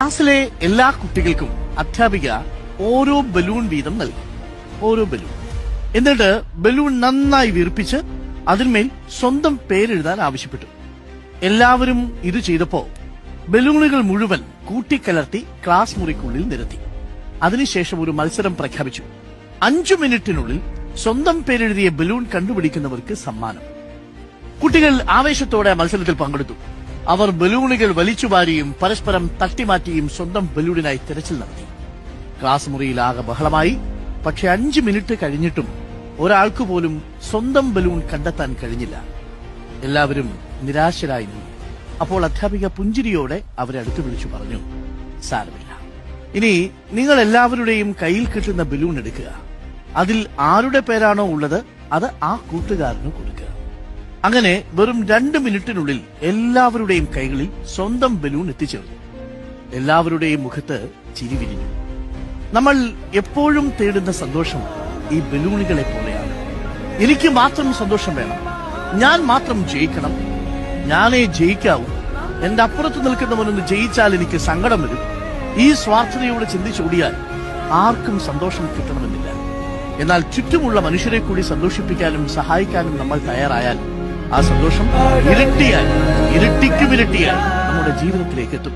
ക്ലാസ്സിലെ എല്ലാ കുട്ടികൾക്കും അധ്യാപിക ഓരോ ബലൂൺ വീതം നൽകി. ഓരോ ബലൂൺ. എന്നിട്ട് ബലൂൺ നന്നായി വീർപ്പിച്ച് അതിന്മേൽ സ്വന്തം പേരെഴുതാൻ ആവശ്യപ്പെട്ടു. എല്ലാവരും ഇത് ചെയ്തപ്പോ ബലൂണുകൾ മുഴുവൻ കൂട്ടിക്കലർത്തി ക്ലാസ് മുറിക്കുള്ളിൽ നിരത്തി. അതിനുശേഷം ഒരു മത്സരം പ്രഖ്യാപിച്ചു. 5 മിനിറ്റിനുള്ളിൽ സ്വന്തം പേരെഴുതിയ ബലൂൺ കണ്ടുപിടിക്കുന്നവർക്ക് സമ്മാനം. കുട്ടികൾ ആവേശത്തോടെ മത്സരത്തിൽ പങ്കെടുത്തു. അവർ ബലൂണുകൾ വലിച്ചുവാരിയും പരസ്പരം തട്ടിമാറ്റിയും സ്വന്തം ബലൂണിനായി തിരച്ചിൽ നടത്തി. ക്ലാസ് മുറിയിൽ ആകെ ബഹളമായി. പക്ഷെ 5 മിനിറ്റ് കഴിഞ്ഞിട്ടും ഒരാൾക്ക് പോലും സ്വന്തം ബലൂൺ കണ്ടെത്താൻ കഴിഞ്ഞില്ല. എല്ലാവരും നിരാശരായി നിന്നു. അപ്പോൾ അധ്യാപിക പുഞ്ചിരിയോടെ അവരെ അടുത്ത് വിളിച്ചു പറഞ്ഞു, സാരമില്ല, ഇനി നിങ്ങൾ എല്ലാവരുടെയും കയ്യിൽ കിട്ടുന്ന ബലൂൺ എടുക്കുക. അതിൽ ആരുടെ പേരാണോ ഉള്ളത് അത് ആ കൂട്ടുകാരന് കൊടുക്കുക. അങ്ങനെ വെറും 2 മിനിറ്റിനുള്ളിൽ എല്ലാവരുടെയും കൈകളിൽ സ്വന്തം ബലൂൺ എത്തിച്ചേർന്നു. എല്ലാവരുടെയും മുഖത്ത് ചിരി വിരിഞ്ഞു. നമ്മൾ എപ്പോഴും തേടുന്ന സന്തോഷം ഈ ബലൂണുകളെ പോലെയാണ്. എനിക്ക് മാത്രം സന്തോഷം വേണം, ഞാൻ മാത്രം ജയിക്കണം, ഞാനേ ജയിക്കാവൂ, എന്റെ അപ്പുറത്ത് നിൽക്കുന്നവനൊന്ന് ജയിച്ചാൽ എനിക്ക് സങ്കടം വരും. ഈ സ്വാർത്ഥതയോട് ചിന്തിച്ചോടിയാൽ ആർക്കും സന്തോഷം കിട്ടണമെന്നില്ല. എന്നാൽ ചുറ്റുമുള്ള മനുഷ്യരെ കൂടി സന്തോഷിപ്പിക്കാനും സഹായിക്കാനും നമ്മൾ തയ്യാറായാൽ ആ സന്തോഷം ഇരട്ടിയായി നമ്മുടെ ജീവിതത്തിലേക്ക് എത്തും.